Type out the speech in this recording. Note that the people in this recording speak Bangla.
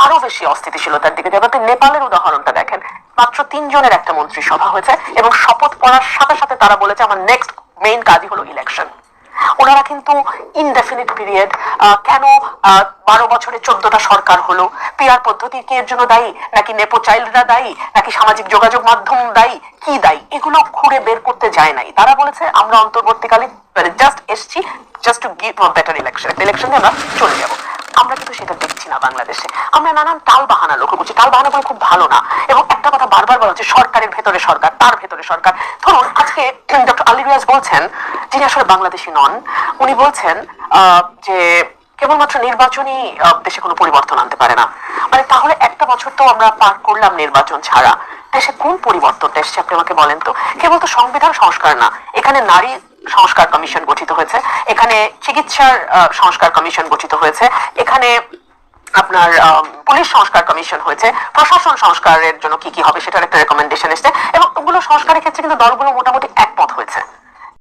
আরো বেশি অস্থিতিশীলতার দিকে যাবে। আপনি নেপালের উদাহরণটা দেখেন, মাত্র 3 জনের একটা মন্ত্রিসভা হয়েছে এবং শপথ পড়ার সাথে সাথে তারা বলেছে আমার নেক্সট মেইন কাজই হলো ইলেকশন। ওনারা কিন্তু ইনডেফিনিট পিরিয়ড, কেন 12 বছরে 14টা সরকার হলো? পিআর পদ্ধতি কি এর জন্য দায়ী, নাকি নেপো চাইল্ডরা দায়ী, নাকি সামাজিক যোগাযোগ মাধ্যম দায়ী, কি দায়ী? এগুলো খুঁড়ে বের করতে যায় নাই। তারা বলেছে আমরা অন্তর্বর্তীকালীন জাস্ট এসছি just to give better election, একটা ইলেকশন দিয়ে আমরা চলে যাবো। আমরা কিন্তু সেটা দেখছি না বাংলাদেশে। আমরা নানান টাল বাহানা লক্ষ্য করছি, টাল বাহানা করে খুব ভালো না। এবং একটা কথা বারবার বলা হচ্ছে সরকারের ভেতরে সরকার, তার ভেতরে সরকার। ধরুন আজকে ডক্টর আলী রিয়াজ বলছেন, যিনি আসলে বাংলাদেশি নন, উনি বলছেন যে কেবলমাত্র নির্বাচনই দেশে কোনো পরিবর্তন আনতে পারে না। মানে তাহলে একটা বছর তো আমরা পার করলাম নির্বাচন ছাড়া, দেশে কোন পরিবর্তনটা এসছে আপনি আমাকে বলেন তো? কেবল তো সংবিধান সংস্কার না, এখানে নারী সংস্কার কমিশন গঠিত হয়েছে, এখানে চিকিৎসার সংস্কার কমিশন গঠিত হয়েছে, এখানে আপনার পুলিশ সংস্কার কমিশন হয়েছে, প্রশাসন সংস্কারের জন্য কি কি হবে সেটার একটা রেকমেন্ডেশন এসছে। এবং ওগুলো সংস্কারের ক্ষেত্রে কিন্তু দলগুলো